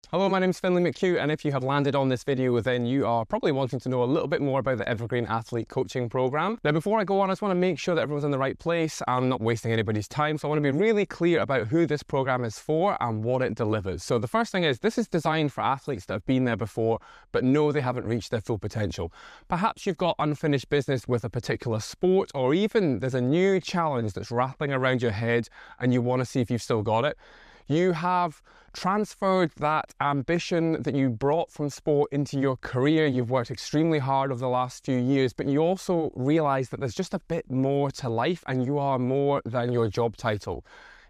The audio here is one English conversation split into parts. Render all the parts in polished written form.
Hello, my name's Finley McHugh, and if you have landed on this video, then you are probably wanting to know a little bit more about the Evergreen Athlete Coaching Programme. Now, before I go on, I just want to make sure that everyone's in the right place. I'm not wasting anybody's time, so I want to be really clear about who this programme is for and what it delivers. So the first thing is, this is designed for athletes that have been there before, but know they haven't reached their full potential. Perhaps you've got unfinished business with a particular sport, or even there's a new challenge that's rattling around your head and you want to see if you've still got it. You have transferred that ambition that you brought from sport into your career. You've worked extremely hard over the last few years, but you also realize that there's just a bit more to life and you are more than your job title.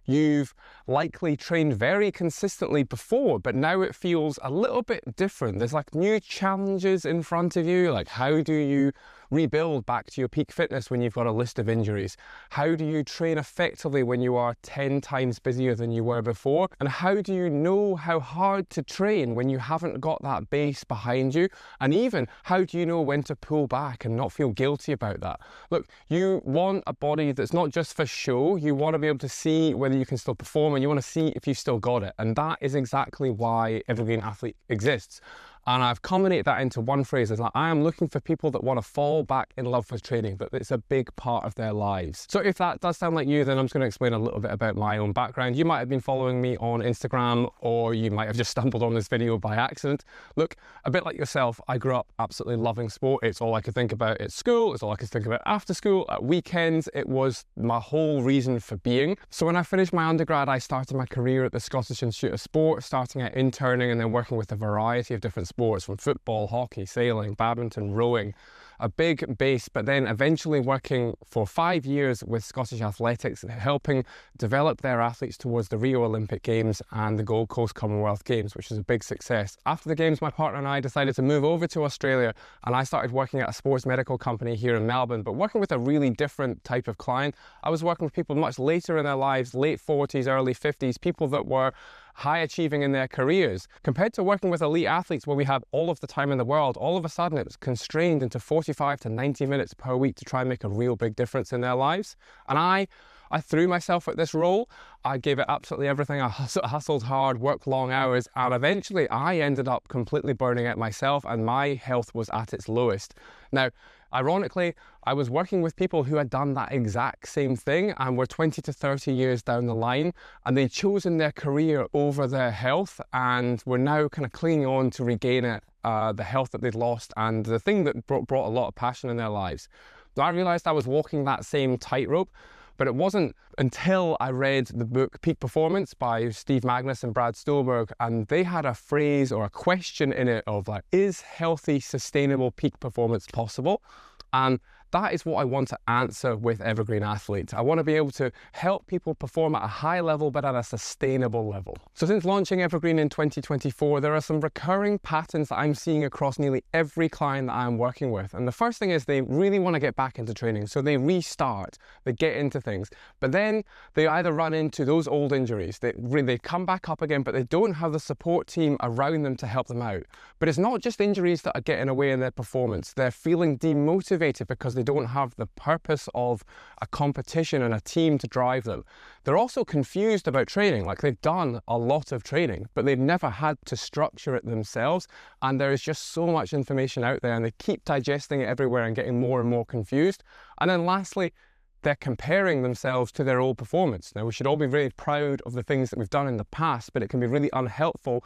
You've likely trained very consistently before, but now it feels a little bit different. There's like new challenges in front of you. Like, how do you rebuild back to your peak fitness when you've got a list of injuries? How do you train effectively when you are 10 times busier than you were before? And how do you know how hard to train when you haven't got that base behind you? And even, how do you know when to pull back and not feel guilty about that? Look, you want a body that's not just for show. You want to be able to see whether you can still perform, and you want to see if you've still got it. And that is exactly why Evergreen Athlete exists. And I've culminated that into one phrase. It's like, I am looking for people that want to fall back in love with training, that it's a big part of their lives. So if that does sound like you, then I'm just going to explain a little bit about my own background. You might have been following me on Instagram, or you might have just stumbled on this video by accident. Look, a bit like yourself, I grew up absolutely loving sport. It's all I could think about at school. It's all I could think about after school, at weekends. It was my whole reason for being. So when I finished my undergrad, I started my career at the Scottish Institute of Sport, starting out interning and then working with a variety of different sports, from football, hockey, sailing, badminton, rowing, a big base, but then eventually working for 5 years with Scottish Athletics, helping develop their athletes towards the Rio Olympic Games and the Gold Coast Commonwealth Games, which was a big success. After the Games, my partner and I decided to move over to Australia, and I started working at a sports medical company here in Melbourne, but working with a really different type of client. I was working with people much later in their lives, late 40s, early 50s, people that were high achieving in their careers. Compared to working with elite athletes where we have all of the time in the world, all of a sudden it was constrained into 45 to 90 minutes per week to try and make a real big difference in their lives. And I threw myself at this role. I gave it absolutely everything. I hustled hard, worked long hours, and eventually I ended up completely burning out myself, and my health was at its lowest. Now, ironically, I was working with people who had done that exact same thing and were 20 to 30 years down the line, and they'd chosen their career over their health and were now kind of clinging on to regain it, the health that they'd lost and the thing that brought a lot of passion in their lives. So I realized I was walking that same tightrope. But it wasn't until I read the book Peak Performance by Steve Magnus and Brad Stulberg, and they had a phrase or a question in it of like, is healthy, sustainable peak performance possible? And that is what I want to answer with Evergreen Athlete. I want to be able to help people perform at a high level, but at a sustainable level. So since launching Evergreen in 2024, there are some recurring patterns that I'm seeing across nearly every client that I'm working with. And the first thing is they really want to get back into training. So they restart, they get into things, but then they either run into those old injuries, they come back up again, but they don't have the support team around them to help them out. But it's not just injuries that are getting away in their performance. They're feeling demotivated because they don't have the purpose of a competition and a team to drive them. They're also confused about training. Like, they've done a lot of training, but they've never had to structure it themselves. And there is just so much information out there, and they keep digesting it everywhere and getting more and more confused. And then lastly, they're comparing themselves to their old performance. Now, we should all be really proud of the things that we've done in the past, but it can be really unhelpful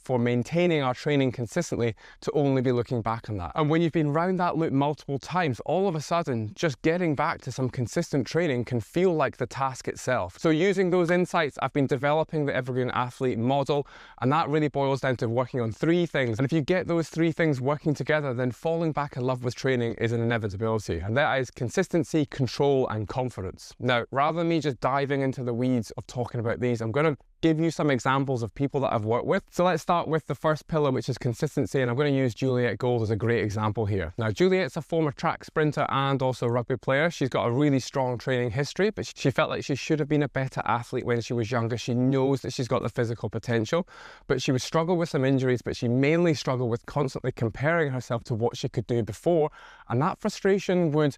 for maintaining our training consistently to only be looking back on that. And when you've been round that loop multiple times, all of a sudden, just getting back to some consistent training can feel like the task itself. So using those insights, I've been developing the Evergreen Athlete model, and that really boils down to working on 3 things. And if you get those 3 things working together, then falling back in love with training is an inevitability. And that is consistency, control, and confidence. Now, rather than me just diving into the weeds of talking about these, I'm going to give you some examples of people that I've worked with. So let's start with the first pillar, which is consistency, and I'm going to use Juliet Gold as a great example here. Now, Juliet's a former track sprinter and also rugby player. She's got a really strong training history, but she felt like she should have been a better athlete when she was younger. She knows that she's got the physical potential, but she would struggle with some injuries, but she mainly struggled with constantly comparing herself to what she could do before, and that frustration would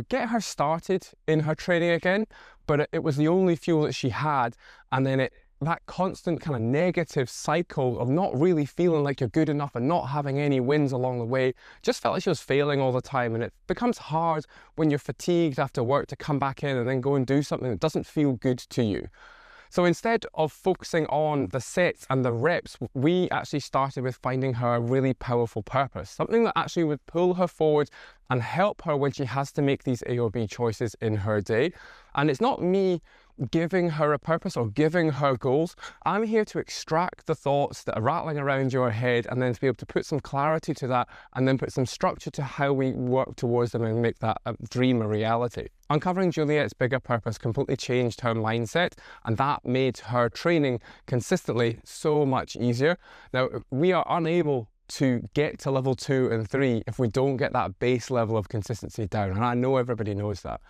get her started in her training again, but it was the only fuel that she had, and then it that constant kind of negative cycle of not really feeling like you're good enough and not having any wins along the way. Just felt like she was failing all the time, and it becomes hard when you're fatigued after work to come back in and then go and do something that doesn't feel good to you. So instead of focusing on the sets and the reps, we actually started with finding her a really powerful purpose, something that actually would pull her forward and help her when she has to make these A or B choices in her day. And it's not me giving her a purpose or giving her goals. I'm here to extract the thoughts that are rattling around your head and then to be able to put some clarity to that and then put some structure to how we work towards them and make that dream a reality. Uncovering Juliet's bigger purpose completely changed her mindset, and that made her training consistently so much easier. Now, we are unable to get to level 2 and 3 if we don't get that base level of consistency down, and I know everybody knows that.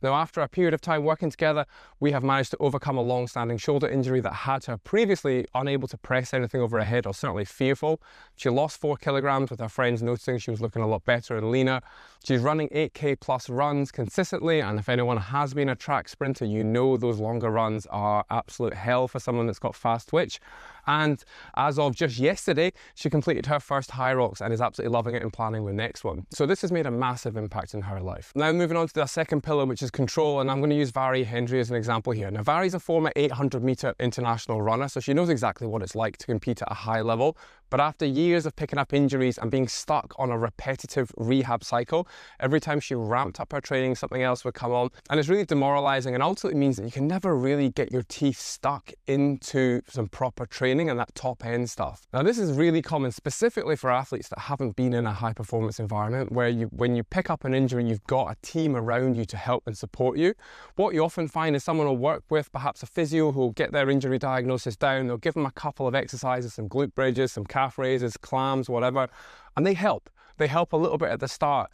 Now, after a period of time working together, we have managed to overcome a long-standing shoulder injury that had her previously unable to press anything over her head, or certainly fearful. She lost 4 kilograms with her friends noticing she was looking a lot better and leaner. She's running 8K plus runs consistently, and if anyone has been a track sprinter, you know those longer runs are absolute hell for someone that's got fast twitch. And as of just yesterday, she completed her first high rocks and is absolutely loving it and planning the next one. So this has made a massive impact in her life. Now moving on to the second pillar, which is control, and I'm going to use Vari Hendry as an example here. Now Vari's a former 800-meter international runner, so she knows exactly what it's like to compete at a high level. But after years of picking up injuries and being stuck on a repetitive rehab cycle, every time she ramped up her training, something else would come on. And it's really demoralizing, and ultimately means that you can never really get your teeth stuck into some proper training and that top end stuff. Now this is really common specifically for athletes that haven't been in a high performance environment, where when you pick up an injury, you've got a team around you to help and support you. What you often find is someone will work with perhaps a physio who will get their injury diagnosis down. They'll give them a couple of exercises, some glute bridges, some calf raises, clams, whatever, and they help. They help a little bit at the start,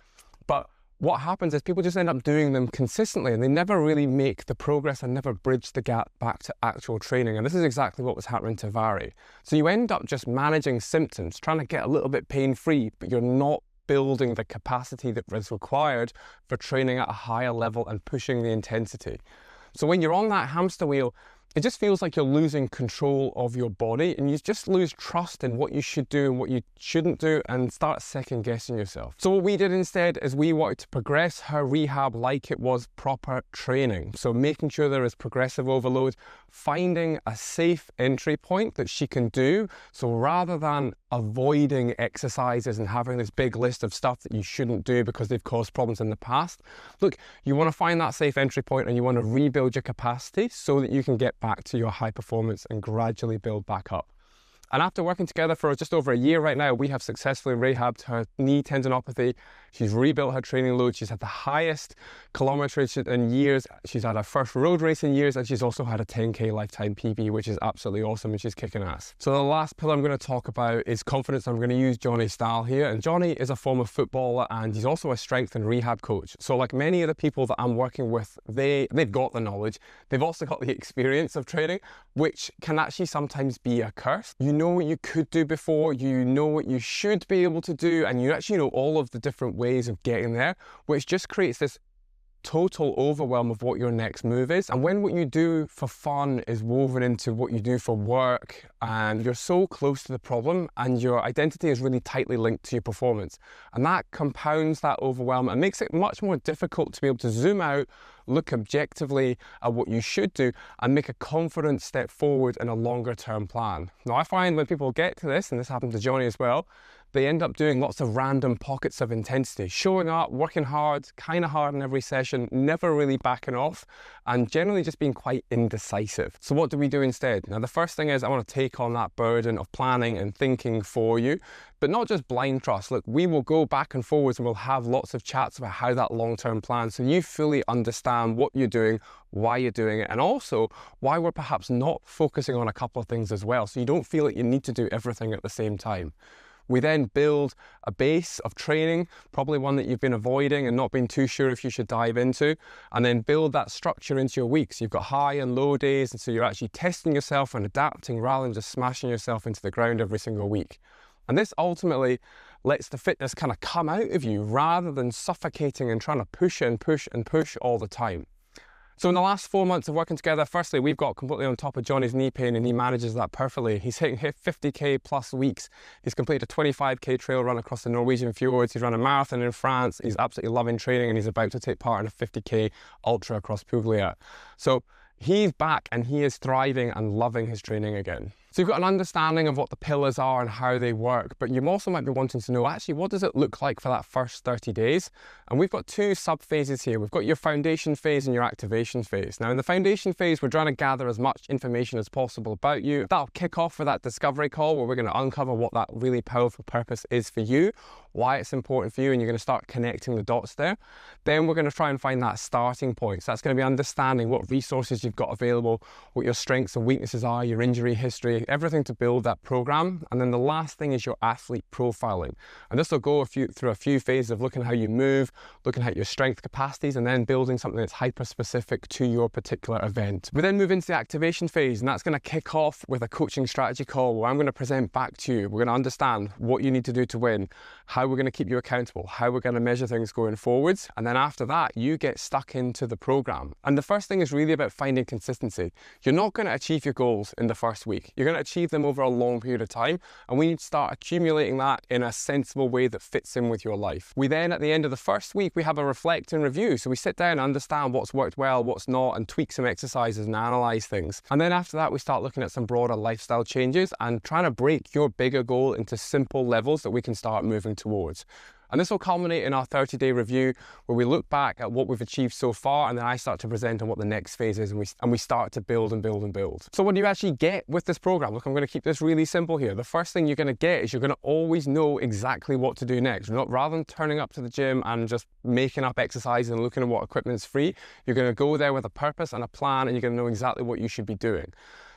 but what happens is people just end up doing them consistently and they never really make the progress and never bridge the gap back to actual training. And this is exactly what was happening to Vari. So you end up just managing symptoms, trying to get a little bit pain-free, but you're not building the capacity that is required for training at a higher level and pushing the intensity. So when you're on that hamster wheel, it just feels like you're losing control of your body, and you just lose trust in what you should do and what you shouldn't do and start second guessing yourself. So what we did instead is we wanted to progress her rehab like it was proper training. So making sure there is progressive overload, finding a safe entry point that she can do. So rather than avoiding exercises and having this big list of stuff that you shouldn't do because they've caused problems in the past, look, you want to find that safe entry point and you want to rebuild your capacity so that you can get back to your high performance and gradually build back up. And after working together for just over a year right now, we have successfully rehabbed her knee tendinopathy. She's rebuilt her training load. She's had the highest kilometerage in years. She's had her first road race in years, and she's also had a 10K lifetime PB, which is absolutely awesome, and she's kicking ass. So the last pillar I'm going to talk about is confidence. I'm going to use Johnny's style here. And Johnny is a former footballer, and he's also a strength and rehab coach. So like many of the people that I'm working with, they've got the knowledge. They've also got the experience of training, which can actually sometimes be a curse. You know what you could do before, you know what you should be able to do, and you actually know all of the different ways of getting there, which just creates this total overwhelm of what your next move is. And when what you do for fun is woven into what you do for work, and you're so close to the problem and your identity is really tightly linked to your performance, and that compounds that overwhelm and makes it much more difficult to be able to zoom out, look objectively at what you should do, and make a confident step forward in a longer term plan. Now I find when people get to this, and this happened to Johnny as well, they end up doing lots of random pockets of intensity, showing up, working hard, kind of hard in every session, never really backing off, and generally just being quite indecisive. So what do we do instead? Now the first thing is I want to take on that burden of planning and thinking for you, but not just blind trust. Look, we will go back and forwards and we'll have lots of chats about how that long-term plan, so you fully understand what you're doing, why you're doing it, and also why we're perhaps not focusing on a couple of things as well, so you don't feel like you need to do everything at the same time. We then build a base of training, probably one that you've been avoiding and not been too sure if you should dive into, and then build that structure into your weeks. You've got high and low days, and so you're actually testing yourself and adapting rather than just smashing yourself into the ground every single week. And this ultimately lets the fitness kind of come out of you rather than suffocating and trying to push and push and push all the time. So in the last 4 months of working together, firstly, we've got completely on top of Johnny's knee pain, and he manages that perfectly. He's hitting 50k plus weeks. He's completed a 25k trail run across the Norwegian fjords. He's run a marathon in France. He's absolutely loving training, and he's about to take part in a 50k ultra across Puglia. So he's back and he is thriving and loving his training again. So you've got an understanding of what the pillars are and how they work, but you also might be wanting to know, actually, what does it look like for that first 30 days? And we've got two sub-phases here. We've got your foundation phase and your activation phase. Now in the foundation phase, we're trying to gather as much information as possible about you. That'll kick off for that discovery call where we're going to uncover what that really powerful purpose is for you, why it's important for you, and you're going to start connecting the dots there. Then we're going to try and find that starting point. So that's going to be understanding what resources you've got available, what your strengths and weaknesses are, your injury history, everything to build that program. And then the last thing is your athlete profiling. And this will go through a few phases of looking at how you move, looking at your strength capacities, and then building something that's hyper-specific to your particular event. We then move into the activation phase, and that's going to kick off with a coaching strategy call where I'm going to present back to you. We're going to understand what you need to do to win, how we're going to keep you accountable, how we're going to measure things going forwards. And then after that, you get stuck into the program. And the first thing is really about finding consistency. You're not going to achieve your goals in the first week. You're going to achieve them over a long period of time, and we need to start accumulating that in a sensible way that fits in with your life. We then, at the end of the first week, we have a reflect and review. So we sit down and understand what's worked well, what's not, and tweak some exercises and analyze things. And then after that, we start looking at some broader lifestyle changes and trying to break your bigger goal into simple levels that we can start moving towards. And this will culminate in our 30-day review where we look back at what we've achieved so far, and then I start to present on what the next phase is, and we start to build and build and build. So what do you actually get with this program? Look, I'm going to keep this really simple here. The first thing you're going to get is you're going to always know exactly what to do next. Rather than turning up to the gym and just making up exercises and looking at what equipment's free, you're going to go there with a purpose and a plan, and you're going to know exactly what you should be doing.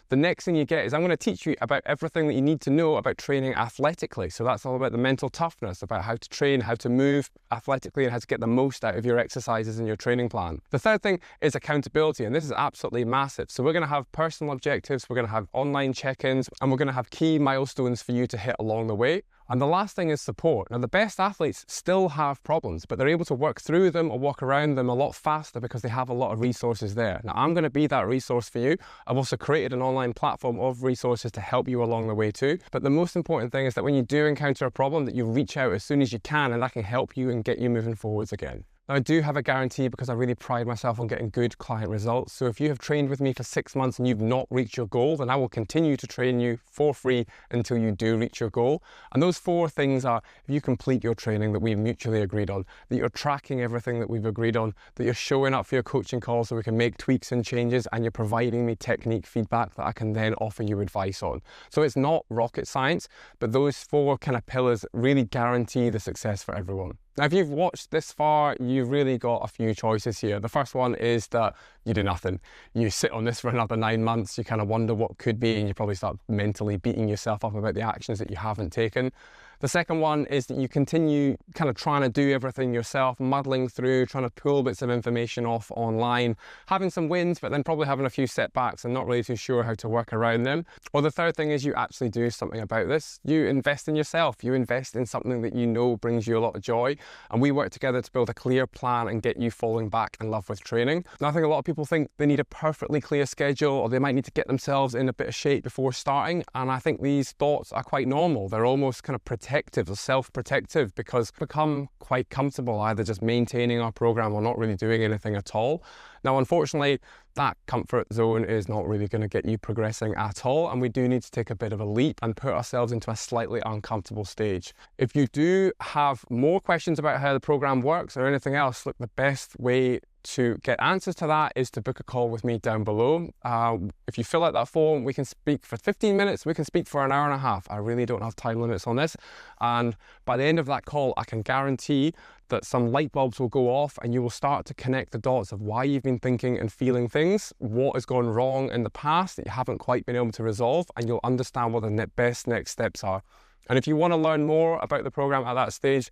The next thing you get is I'm going to teach you about everything that you need to know about training athletically. So that's all about the mental toughness, about how to train, how to move athletically, and how to get the most out of your exercises and your training plan. The third thing is accountability, and this is absolutely massive. So we're going to have personal objectives, we're going to have online check-ins, and we're going to have key milestones for you to hit along the way. And the last thing is support. Now, the best athletes still have problems, but they're able to work through them or walk around them a lot faster because they have a lot of resources there. Now, I'm going to be that resource for you. I've also created an online platform of resources to help you along the way too. But the most important thing is that when you do encounter a problem, that you reach out as soon as you can, and that can help you and get you moving forwards again. Now, I do have a guarantee because I really pride myself on getting good client results. So if you have trained with me for 6 months and you've not reached your goal, then I will continue to train you for free until you do reach your goal. And those 4 things are: if you complete your training that we've mutually agreed on, that you're tracking everything that we've agreed on, that you're showing up for your coaching calls so we can make tweaks and changes, and you're providing me technique feedback that I can then offer you advice on. So it's not rocket science, but those 4 kind of pillars really guarantee the success for everyone. Now, if you've watched this far, you've really got a few choices here. The first one is that you do nothing. You sit on this for another 9 months, you kind of wonder what could be, and you probably start mentally beating yourself up about the actions that you haven't taken. The second one is that you continue kind of trying to do everything yourself, muddling through, trying to pull bits of information off online, having some wins, but then probably having a few setbacks and not really too sure how to work around them. Or the third thing is you actually do something about this. You invest in yourself. You invest in something that you know brings you a lot of joy. And we work together to build a clear plan and get you falling back in love with training. Now, I think a lot of people think they need a perfectly clear schedule, or they might need to get themselves in a bit of shape before starting. And I think these thoughts are quite normal. They're almost kind of protective or self-protective, because we become quite comfortable either just maintaining our program or not really doing anything at all. Now, unfortunately, that comfort zone is not really going to get you progressing at all, and we do need to take a bit of a leap and put ourselves into a slightly uncomfortable stage. If you do have more questions about how the program works or anything else, look, the best way to get answers to that is to book a call with me down below. If you fill out that form, we can speak for 15 minutes, we can speak for an hour and a half. I really don't have time limits on this. And by the end of that call, I can guarantee that some light bulbs will go off and you will start to connect the dots of why you've been thinking and feeling things, what has gone wrong in the past that you haven't quite been able to resolve, and you'll understand what the best next steps are. And if you want to learn more about the program at that stage,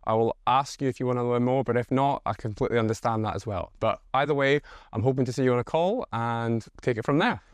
I will ask you if you want to learn more, but if not, I completely understand that as well. But either way, I'm hoping to see you on a call and take it from there.